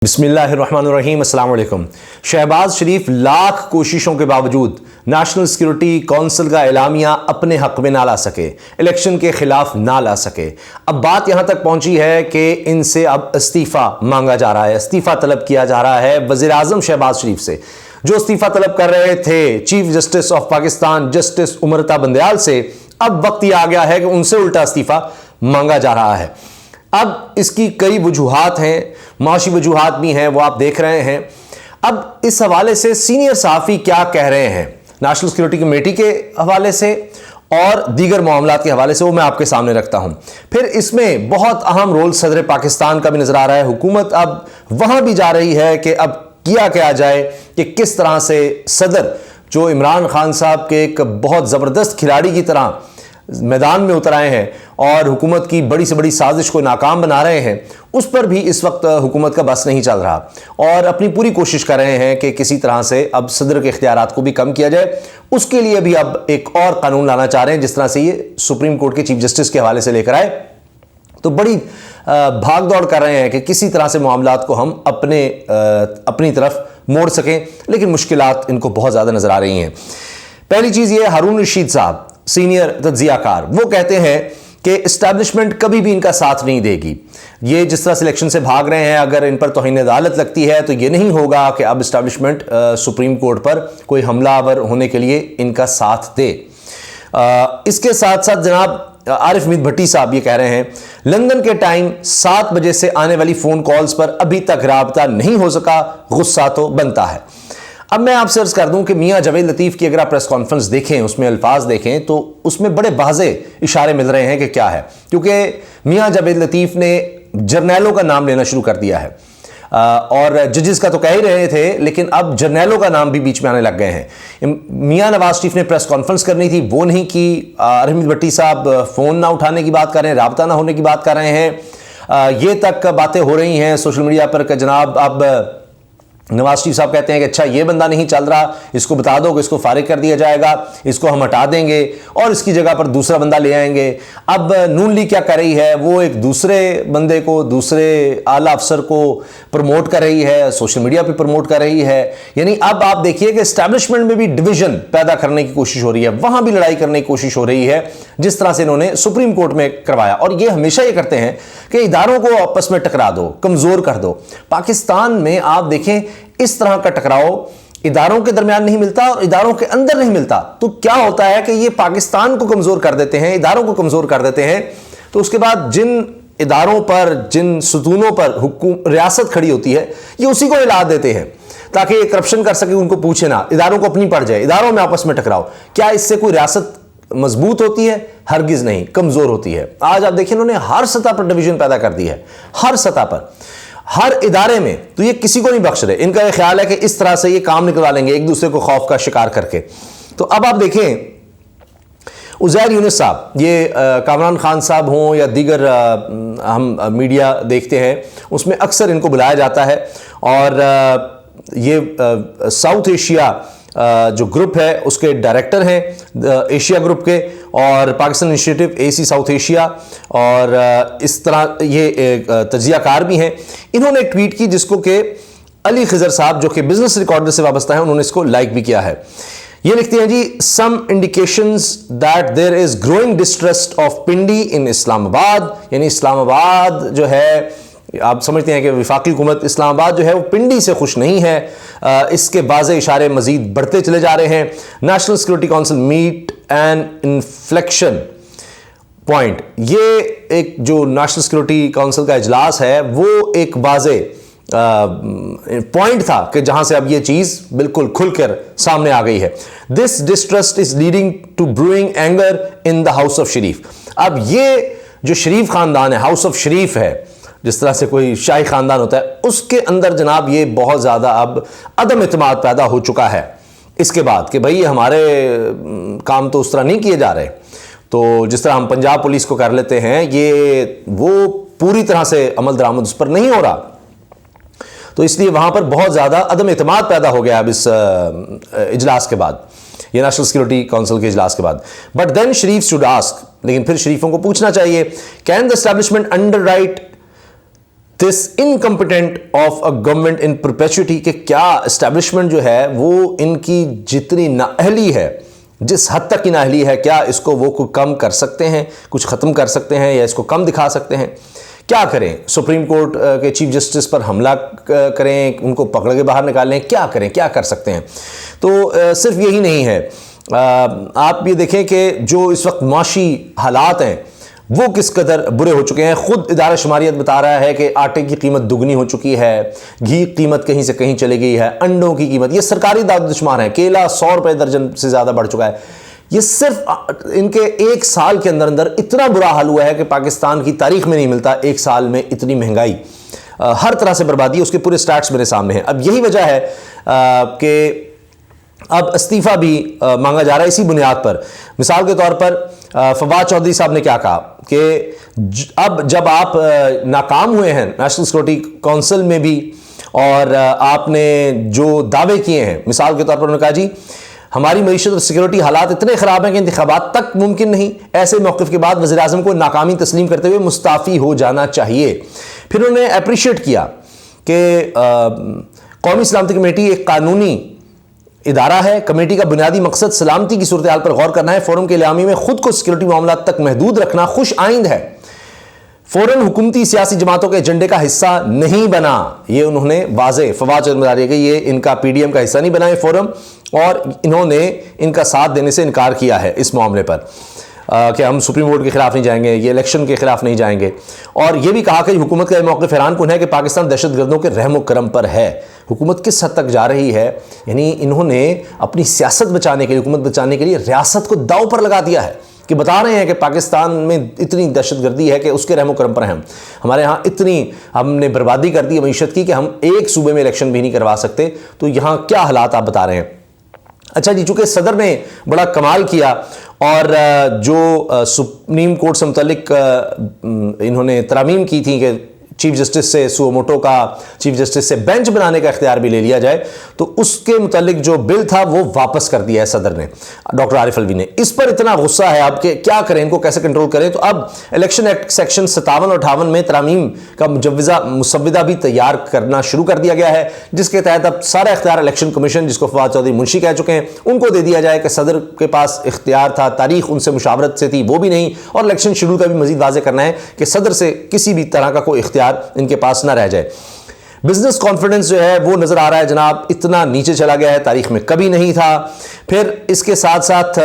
बिस्मिल्लाहिर्रहमानिर्रहीम, अस्सलाम वालेकुम। शहबाज शरीफ लाख कोशिशों के बावजूद नेशनल सिक्योरिटी काउंसिल का एलामिया अपने हक में ना ला सके, इलेक्शन के खिलाफ ना ला सके। अब बात यहां तक पहुंची है कि इनसे अब इस्तीफा मांगा जा रहा है, इस्तीफा तलब किया जा रहा है वज़ीर आज़म शहबाज शरीफ से, जो इस्तीफा तलब कर रहे थे chief justice of Pakistan justice Umar Ata Bandial से। अब वक्त यह आ गया है कि उनसे उल्टा इस्तीफा मांगा जा रहा है। अब इसकी कई वजूहात हैं, माशी वजूहात भी हैं, वो आप देख रहे हैं। अब इस हवाले से सीनियर सहाफ़ी क्या कह रहे हैं नेशनल सिक्योरिटी कमेटी के हवाले से और दीगर मामलात के हवाले से, वो मैं आपके सामने रखता हूं। फिर इसमें बहुत अहम रोल सदर पाकिस्तान का भी नजर आ रहा है। हुकूमत अब वहां भी जा रही है कि अब किया क्या जाए कि किस तरह से सदर, जो इमरान खान साहब के एक बहुत ज़बरदस्त खिलाड़ी की तरह मैदान में उतर आए हैं और हुकूमत की बड़ी से बड़ी साजिश को नाकाम बना रहे हैं, उस पर भी इस वक्त हुकूमत का बस नहीं चल रहा और अपनी पूरी कोशिश कर रहे हैं कि किसी तरह से अब सदर के इख्तियारात को भी कम किया जाए। उसके लिए भी अब एक और कानून लाना चाह रहे हैं, जिस तरह से ये सुप्रीम कोर्ट के चीफ जस्टिस के हवाले से लेकर आए, तो बड़ी भाग दौड़ कर रहे हैं कि किसी तरह से मामलात को हम अपनी तरफ मोड़ सकें, लेकिन मुश्किलात इनको बहुत ज़्यादा नज़र आ रही हैं। पहली चीज़ ये, हारून रशीद साहब सीनियर तज्जियाकार, वो कहते हैं कि इस्टेब्लिशमेंट कभी भी इनका साथ नहीं देगी। ये जिस तरह सिलेक्शन से भाग रहे हैं, अगर इन पर तौहीन अदालत लगती है तो ये नहीं होगा कि अब इस्टेब्लिशमेंट सुप्रीम कोर्ट पर कोई हमलावर होने के लिए इनका साथ दे। इसके साथ साथ जनाब आरिफ मीर भट्टी साहब ये कह रहे हैं, लंदन के टाइम 7 बजे से आने वाली फ़ोन कॉल्स पर अभी तक राबता नहीं हो सका, गुस्सा तो बनता है। अब मैं आपसे अर्ज कर दूं कि मियां जावेद लतीफ़ की अगर आप प्रेस कॉन्फ्रेंस देखें, उसमें अल्फाज देखें, तो उसमें बड़े वाज़े इशारे मिल रहे हैं कि क्या है, क्योंकि मियां जावेद लतीफ़ ने जर्नैलों का नाम लेना शुरू कर दिया है और जजेस का तो कह ही रहे थे, लेकिन अब जर्नैलों का नाम भी बीच में आने लग गए हैं। मियां नवाज शरीफ ने प्रेस कॉन्फ्रेंस करनी थी, वो नहीं की। आरिफ मीर भट्टी साहब फ़ोन ना उठाने की बात कर रहे हैं, राबता ना होने की बात कर रहे हैं। ये तक बातें हो रही हैं सोशल मीडिया पर कि जनाब अब नवाज शरीफ साहब कहते हैं कि अच्छा ये बंदा नहीं चल रहा, इसको बता दो कि इसको फारिग कर दिया जाएगा, इसको हम हटा देंगे और इसकी जगह पर दूसरा बंदा ले आएंगे। अब नून लीग क्या कर रही है, वो एक दूसरे बंदे को, दूसरे आला अफसर को प्रमोट कर रही है, सोशल मीडिया पे प्रमोट कर रही है। यानी अब आप देखिए कि एस्टैब्लिशमेंट में भी डिवीजन पैदा करने की कोशिश हो रही है, वहां भी लड़ाई करने की कोशिश हो रही है, जिस तरह से इन्होंने सुप्रीम कोर्ट में करवाया। और ये हमेशा ये करते हैं कि इदारों को आपस में टकरा दो, कमजोर कर दो। पाकिस्तान में आप देखें इस तरह का टकराव इदारों के दरमियान नहीं मिलता और इदारों के अंदर नहीं मिलता, तो क्या होता है कि ये पाकिस्तान को कमजोर कर देते हैं, इदारों को कमजोर कर देते हैं। तो उसके बाद जिन इदारों पर, जिन सुतूनों पर रियासत खड़ी होती है, ये उसी को हिला देते हैं ताकि ये करप्शन कर सके, उनको पूछे ना, इदारों को अपनी पड़ जाए, इदारों में आपस में टकराओ। क्या इससे कोई रियासत मजबूत होती है? हरगिज नहीं, कमजोर होती है। आज आप देखिए इन्होंने हर सतह पर डिवीजन पैदा कर दी है, हर सतह पर, हर इदारे में। तो ये किसी को नहीं बख्श रहे। इनका ये ख्याल है कि इस तरह से ये काम निकलवा लेंगे एक दूसरे को खौफ का शिकार करके। तो अब आप देखें उज़ैर यूनुस साहब, ये कामरान खान साहब हों या दीगर हम मीडिया देखते हैं, उसमें अक्सर इनको बुलाया जाता है और ये साउथ एशिया जो ग्रुप है उसके डायरेक्टर हैं, एशिया ग्रुप के, और Pakistan initiative AC south Asia, और इस तरह ये तज्जियाकार भी हैं। इन्होंने एक ट्वीट की जिसको कि अली खिजर साहब, जो कि बिजनेस रिकॉर्डर से वाबस्ता है, उन्होंने इसको लाइक भी किया है। ये लिखते हैं ji, some indications that there is growing distrust of Pindi in Islamabad. यानी इस्लामाबाद जो है, आप समझते हैं कि वफाकी हुकूमत इस्लामाबाद जो है वो पिंडी से खुश नहीं है। इसके बाज़े इशारे मजीद बढ़ते चले जा रहे हैं। National security council meet an inflection point. ये एक जो नेशनल सिक्योरिटी काउंसिल का इजलास है वो एक बाज़े पॉइंट था कि जहां से अब ये चीज़ बिल्कुल खुलकर सामने आ गई है। This distrust is leading to brewing anger in the house of Sharif. अब ये जो शरीफ खानदान है, हाउस ऑफ शरीफ है, जिस तरह से कोई शाही खानदान होता है, उसके अंदर जनाब ये बहुत ज़्यादा अब अदम इत्मीनान पैदा हो चुका है इसके बाद कि भाई हमारे काम तो उस तरह नहीं किए जा रहे। तो जिस तरह हम पंजाब पुलिस को कर लेते हैं, ये वो पूरी तरह से अमल दरामद उस पर नहीं हो रहा, तो इसलिए वहाँ पर बहुत ज़्यादा अदम इत्मीनान पैदा हो गया अब इस इजलास के बाद, ये नेशनल सिक्योरिटी काउंसिल के इजलास के बाद। But then Sharif should ask, लेकिन फिर शरीफों को पूछना चाहिए, can the establishment underwrite this incompetent of a government in perpetuity के क्या एस्टैब्लिशमेंट जो है वो इनकी जितनी नाअहली है, जिस हद तक की नाअहली है, क्या इसको वो कुछ कम कर सकते हैं, कुछ ख़त्म कर सकते हैं या इसको कम दिखा सकते हैं? क्या करें? सुप्रीम कोर्ट के चीफ जस्टिस पर हमला करें, उनको पकड़ के बाहर निकालें? क्या करें, क्या कर सकते हैं? तो सिर्फ यही नहीं है, आप ये देखें कि जो इस वक्त माशी हालात हैं वो किस कदर बुरे हो चुके हैं। खुद इदारा शुमारियत बता रहा है कि आटे की कीमत दुगनी हो चुकी है, घी की कीमत कहीं से कहीं चली गई है, अंडों की कीमत, ये सरकारी दाद-ओ-शुमार है, केला 100 रुपये दर्जन से ज़्यादा बढ़ चुका है। ये सिर्फ इनके एक साल के अंदर अंदर इतना बुरा हाल हुआ है कि पाकिस्तान की तारीख में नहीं मिलता एक साल में इतनी महंगाई, हर तरह से बर्बादी, उसके पूरे स्टैट्स मेरे सामने हैं। अब यही वजह है कि अब इस्तीफ़ा भी मांगा जा रहा है इसी बुनियाद पर। मिसाल के तौर पर फवाद चौधरी साहब ने क्या कहा कि अब जब आप नाकाम हुए हैं नेशनल सिक्योरिटी काउंसिल में भी और आपने जो दावे किए हैं, मिसाल के तौर पर उन्होंने कहा जी हमारी मईशत और सिक्योरिटी हालात इतने ख़राब हैं कि इंतखाबात तक मुमकिन नहीं, ऐसे मौक़िफ़ के बाद वज़ीर-ए-आज़म को नाकामी तस्लीम करते हुए मुस्ताफ़ी हो जाना चाहिए। फिर उन्होंने अप्रिशिएट किया कि कौमी सलामती कमेटी एक कानूनी इदारा है, कमेटी का बुनियादी मकसद सलामती की सूरत हाल पर गौर करना है, फोरम के इलामी में खुद को सिक्योरिटी मामला तक महदूद रखना खुश आइंद है, फ़ौरन हुकूमती सियासी जमातों के एजेंडे का हिस्सा नहीं बना। ये उन्होंने वाज़े फवाद चौधरी बता रही है कि ये इनका पीडीएम का हिस्सा नहीं बना है फोरम, और इन्होंने इनका साथ देने से इनकार किया है इस मामले पर कि हम सुप्रीम कोर्ट के खिलाफ नहीं जाएंगे, ये इलेक्शन के खिलाफ नहीं जाएंगे। और ये भी कहा कि हुकूमत का मौक़िफ़ हैरानकुन है कि पाकिस्तान दहशतगर्दों के रहमो करम पर है। हुकूमत किस हद तक जा रही है, यानी इन्होंने अपनी सियासत बचाने के लिए, हुकूमत बचाने के लिए रियासत को दाव पर लगा दिया है कि बता रहे हैं कि पाकिस्तान में इतनी दहशतगर्दी है कि उसके रहमो करम पर हैं। हमारे यहाँ इतनी हमने बर्बादी कर दी है मईशत की कि हम एक सूबे में इलेक्शन भी नहीं करवा सकते। तो यहाँ क्या हालात आप बता रहे हैं। अच्छा जी, चूंकि सदर ने बड़ा कमाल किया और जो सुप्रीम कोर्ट से मुतल्लिक इन्होंने तरामीम की थी कि चीफ जस्टिस से सुओ मोटो का, चीफ जस्टिस से बेंच बनाने का इख्तियार भी ले लिया जाए, तो उसके मुतालिक जो बिल था वो वापस कर दिया है सदर ने, डॉक्टर आरिफ अलवी ने। इस पर इतना गुस्सा है आपके, क्या करें, इनको कैसे कंट्रोल करें। तो अब इलेक्शन एक्ट सेक्शन 57 और 58 में तरामीम का मुसव्विदा भी तैयार करना शुरू कर दिया गया है, जिसके तहत अब सारा इख्तियार इलेक्शन कमीशन, जिसको फवाद चौधरी मुंशी कह चुके हैं, उनको दे दिया जाए कि सदर के पास इख्तियार था, तारीख उनसे मुशावरत से थी वो भी नहीं, और इलेक्शन शेड्यूल का भी मजीद वाज़ेह करना है कि सदर से किसी भी तरह का कोई इख्तियार इनके पास ना रह जाए। बिजनेस कॉन्फिडेंस जो है वो नजर आ रहा है जनाब इतना नीचे चला गया है, तारीख में कभी नहीं था। फिर इसके साथ साथ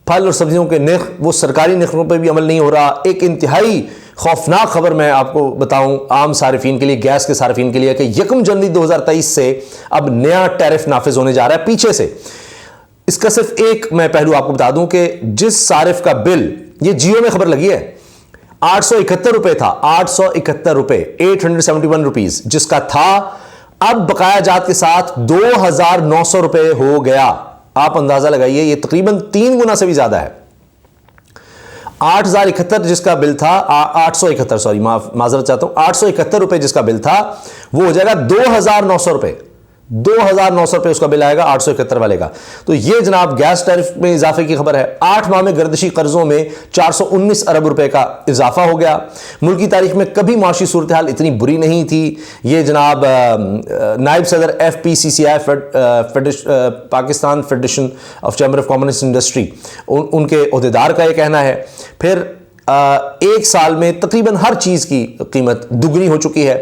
फल और सब्जियों के निर्ख, वो सरकारी निर्खों पर भी अमल नहीं हो रहा। एक इंतहाई खौफनाक खबर मैं आपको बताऊं आम सारिफीन के लिए, गैस के सारिफीन के लिए, कि 1 जनवरी 2023 से अब नया टैरिफ नाफिज होने जा रहा है पीछे से। इसका सिर्फ एक मैं पहलू आपको बता दूं कि जिस सारिफ का बिल, ये जियो में खबर लगी है, 871 रुपए था, 871 रुपए, 871 रुपीज जिसका था, अब बकाया जात के साथ 2900 रुपए हो गया। आप अंदाजा लगाइए, ये तकरीबन 3 गुना से भी ज्यादा है। 8071 जिसका बिल था, 871, सॉरी माजरत चाहता हूं, 871 रुपए जिसका बिल था वो हो जाएगा 2900 रुपए, 2900 रुपए उसका बिल आएगा 871 वाले का। तो ये जनाब गैस टैरिफ में इजाफे की खबर है। 8 माह में गर्दिशी कर्जों में 419 अरब रुपए का इजाफा हो गया। मुल्क की तारीख में कभी माशी सूरत हाल इतनी बुरी नहीं थी। ये जनाब नायब सदर FPCCI Pakistan federation of chamber of commerce industry, उनके ओहदेदार का ये कहना है। फिर एक साल में तकरीबन हर चीज़ की कीमत दुगनी हो चुकी है।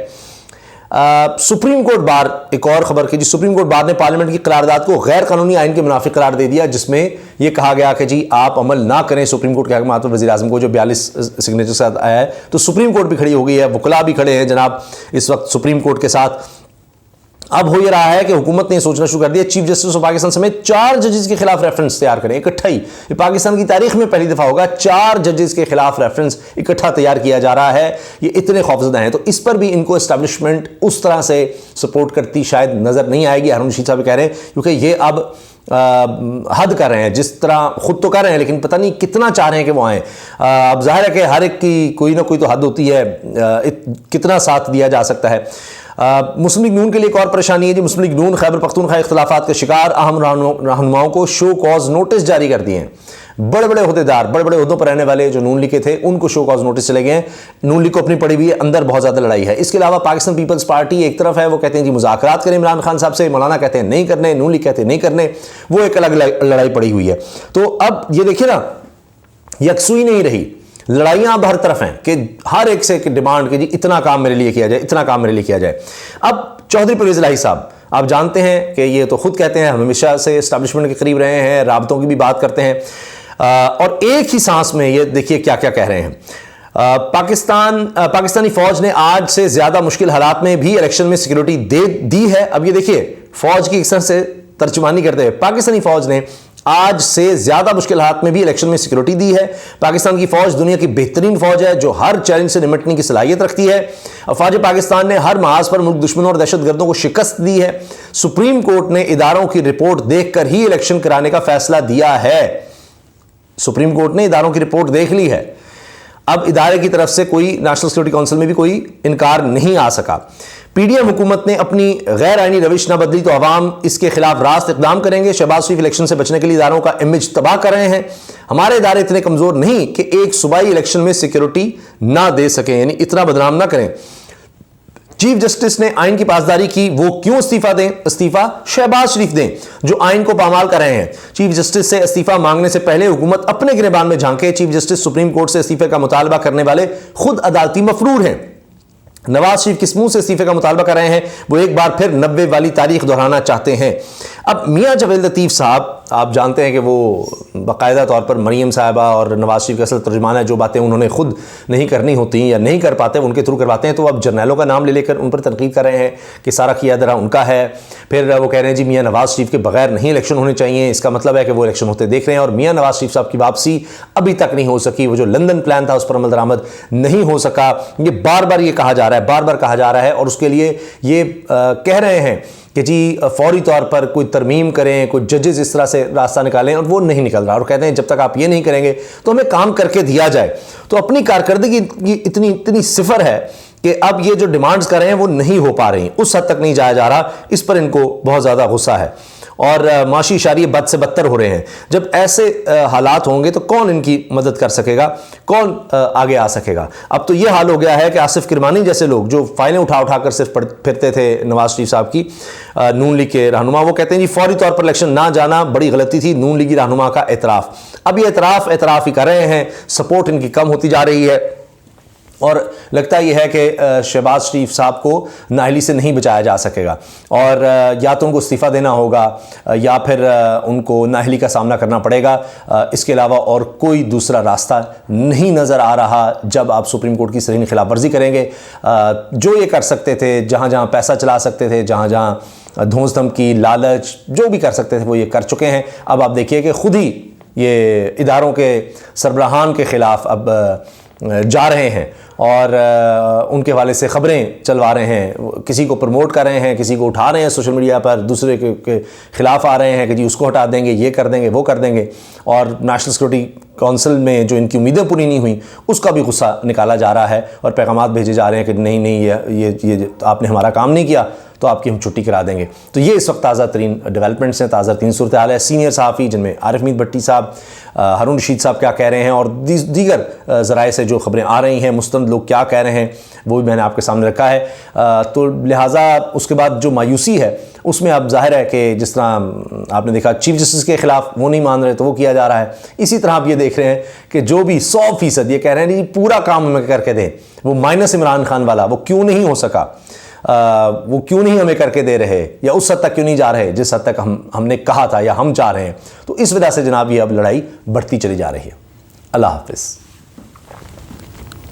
सुप्रीम कोर्ट बार, एक और खबर की जी, सुप्रीम कोर्ट बार ने पार्लियामेंट की करारदाद को गैर कानूनी आइन के मुनाफिक करार दे दिया, जिसमें यह कहा गया कि जी आप अमल ना करें सुप्रीम कोर्ट के अहकाम पर। वज़ीर-ए-आज़म को जो 42 सिग्नेचर के साथ आया है, तो सुप्रीम कोर्ट भी खड़ी हो गई है, वकला भी खड़े हैं जनाब इस वक्त सुप्रीम कोर्ट के साथ। अब हो ये रहा है कि हुकूमत ने सोचना शुरू कर दिया चीफ जस्टिस ऑफ पाकिस्तान समेत 4 जजेस के खिलाफ रेफरेंस तैयार करें इकट्ठा ही। ये पाकिस्तान की तारीख में पहली दफा होगा 4 जजेस के खिलाफ रेफरेंस इकट्ठा तैयार किया जा रहा है। ये इतने खौफजदा हैं, तो इस पर भी इनको एस्टैब्लिशमेंट उस तरह से सपोर्ट करती शायद नजर नहीं आएगी। हारून रशीद साहब कह रहे हैं, क्योंकि ये अब हद कर रहे हैं, जिस तरह खुद तो कर रहे हैं लेकिन पता नहीं कितना चाह रहे हैं कि वो आए। अब जाहिर है कि हर एक की कोई ना कोई तो हद होती है, कितना साथ दिया जा सकता है। मुस्लिम लीग नून के लिए एक और परेशानी है जी। मुस्लिम लीग नून खैबर पख्तूनख्वा इख्तिलाफात के शिकार अहम रहनुमाओं को शो कॉज नोटिस जारी कर दिए हैं। बड़े बड़े अहदेदार, बड़े बड़े अहदों पर रहने वाले जो नून लीग के थे, उनको शो कॉज नोटिस चले गए हैं। नून लीग को अपनी पड़ी हुई है, अंदर बहुत ज्यादा लड़ाई है। इसके अलावा पाकिस्तान पीपल्स पार्टी एक तरफ है, वो कहते हैं जी मुज़ाकरात करें इमरान खान साहब से, मौलाना कहते हैं नहीं करने, नून लीग कहते हैं नहीं करने, वो एक अलग लड़ाई पड़ी हुई है। तो अब ये देखिए ना, यकसुई नहीं रही, लड़ाइयां अब हर तरफ हैं कि हर एक से डिमांड कि जी इतना काम मेरे लिए किया जाए, इतना काम मेरे लिए किया जाए। अब चौधरी परवेज़ इलाही साहब, आप जानते हैं कि ये तो खुद कहते हैं हम हमेशा से एस्टैब्लिशमेंट के करीब रहे हैं, राबतों की भी बात करते हैं, और एक ही सांस में ये देखिए क्या क्या कह रहे हैं। पाकिस्तानी फौज ने आज से ज्यादा मुश्किल हालात में भी इलेक्शन में सिक्योरिटी दे दी है। अब ये देखिए, फौज की एक से तर्जुमानी करते हुए, पाकिस्तानी फौज ने आज से ज्यादा मुश्किल हालात में भी इलेक्शन में सिक्योरिटी दी है। पाकिस्तान की फौज दुनिया की बेहतरीन फौज है जो हर चैलेंज से निपटने की सलाहियत रखती है। अफवाज पाकिस्तान ने हर महाज पर मुल्क दुश्मनों और दहशतगर्दों को शिकस्त दी है। सुप्रीम कोर्ट ने इदारों की रिपोर्ट देखकर ही इलेक्शन कराने का फैसला दिया है। सुप्रीम कोर्ट ने इदारों की रिपोर्ट देख ली है। अब इदारे की तरफ से कोई नेशनल सिक्योरिटी काउंसिल में भी कोई इनकार नहीं आ सका। पीडीएम हुकूमत ने अपनी गैर आईनी रविश न बदली तो अवाम इसके खिलाफ रास्त इकदाम करेंगे। शहबाज शरीफ इलेक्शन से बचने के लिए इदारों का इमेज तबाह कर रहे हैं। हमारे इदारे इतने कमजोर नहीं कि एक सूबाई इलेक्शन में सिक्योरिटी ना दे सकें, यानी इतना बदनाम ना करें। चीफ जस्टिस ने आइन की पासदारी की, वो क्यों इस्तीफा दें? इस्तीफा शहबाज शरीफ दें जो आइन को पामाल कर रहे हैं। चीफ जस्टिस से इस्तीफा मांगने से पहले हुकूमत अपने गिरबान में झांके। चीफ जस्टिस सुप्रीम कोर्ट से इस्तीफे का मुतालबा करने वाले खुद अदालती मफरूर हैं। नवाज शरीफ किस मुंह से इस्तीफे का मुतालबा कर रहे हैं? वो एक बार फिर 90 वाली तारीख दोहराना चाहते हैं। अब मियां जावेद लतीफ साहब, आप जानते हैं कि वो बाकायदा तौर पर मरीम साहिबा और नवाज शरीफ का असल तर्जुमान है। जो बातें उन्होंने खुद नहीं करनी होती या नहीं कर पाते उनके थ्रू करवाते हैं। तो अब जर्नैलों का नाम ले लेकर उन पर तनकीद कर रहे हैं कि सारा किया दरा उनका है। फिर वो कह रहे हैं जी मियां नवाज शरीफ के बगैर नहीं इलेक्शन होने चाहिए। इसका मतलब है कि वो इलेक्शन होते देख रहे हैं और मियां नवाज शरीफ साहब की वापसी अभी तक नहीं हो सकी। वो जो लंदन प्लान था उस पर अमल दरामद नहीं हो सका। ये बार बार ये कहा जा रहा है, बार बार कहा जा रहा है, और उसके लिए ये कह रहे हैं कि जी फौरी तौर पर कोई तरमीम करें, कोई जजेस इस तरह से रास्ता निकालें, और वो नहीं निकल रहा। और कहते हैं जब तक आप ये नहीं करेंगे तो हमें काम करके दिया जाए। तो अपनी कारकर्दगी की इतनी सिफर है कि अब ये जो डिमांड्स कर रहे हैं वो नहीं हो पा रही, उस हद तक नहीं जाया जा रहा। इस पर इनको बहुत ज़्यादा गुस्सा है और माशी इशारे बद से बदतर हो रहे हैं। जब ऐसे हालात होंगे तो कौन इनकी मदद कर सकेगा, कौन आगे आ सकेगा? अब तो ये हाल हो गया है कि आसिफ किरमानी जैसे लोग जो फाइलें उठा कर सिर्फ फिरते थे नवाज शरीफ साहब की, नून लीग के रहनुमा, वो कहते हैं जी फौरी तौर पर इलेक्शन ना जाना बड़ी गलती थी। नून लीगी रहनुमा का एतराफ़, अब ये एतराफ़ ही कर रहे हैं। सपोर्ट इनकी कम होती जा रही है और लगता यह है कि शहबाज शरीफ साहब को नाअहली से नहीं बचाया जा सकेगा और या तो उनको इस्तीफ़ा देना होगा या फिर उनको नाअहली का सामना करना पड़ेगा। इसके अलावा और कोई दूसरा रास्ता नहीं नज़र आ रहा। जब आप सुप्रीम कोर्ट की सरहनी खिलाफ वर्जी करेंगे, जो ये कर सकते थे, जहाँ जहाँ पैसा चला सकते थे, जहाँ जहाँ धौंस धमकी, लालच, जो भी कर सकते थे वो ये कर चुके हैं। अब आप देखिए कि खुद ही ये इदारों के सरबराहान के ख़िलाफ़ अब जा रहे हैं और उनके हवाले से ख़बरें चलवा रहे हैं, किसी को प्रमोट कर रहे हैं, किसी को उठा रहे हैं सोशल मीडिया पर, दूसरे के ख़िलाफ़ आ रहे हैं कि जी उसको हटा देंगे, ये कर देंगे, वो कर देंगे। और नेशनल सिक्योरिटी काउंसिल में जो इनकी उम्मीदें पूरी नहीं हुई उसका भी गुस्सा निकाला जा रहा है और पैगामात भेजे जा रहे हैं कि नहीं ये आपने हमारा काम नहीं किया तो आपकी हम छुट्टी करा देंगे। तो ये इस वक्त ताज़ा तरीन डेवलपमेंट्स हैं, ताज़ा तरीन सूरत हाल है। सीनियर सहाफ़ी जिनमें आरिफ मीर भट्टी साहब, हारून रशीद साहब क्या कह रहे हैं और दीगर ज़राए से जो ख़बरें आ रही हैं, मुस्तंद लोग क्या कह रहे हैं, वो भी मैंने आपके सामने रखा है। तो लिहाजा उसके बाद जो मायूसी है उसमें अब जाहिर है कि जिस तरह आपने देखा चीफ जस्टिस के ख़िलाफ़ वो नहीं मान रहे तो वो किया जा रहा है। इसी तरह आप ये देख रहे हैं कि जो भी 100% ये कह रहे हैं नहीं पूरा काम हमें करके दें, वो माइनस इमरान खान वाला वो क्यों नहीं हो सका, वो क्यों नहीं हमें करके दे रहे या उस हद तक क्यों नहीं जा रहे जिस हद तक हमने कहा था या हम चाह रहे हैं। तो इस वजह से जनाब ये अब लड़ाई बढ़ती चली जा रही है। अल्लाह हाफिज़।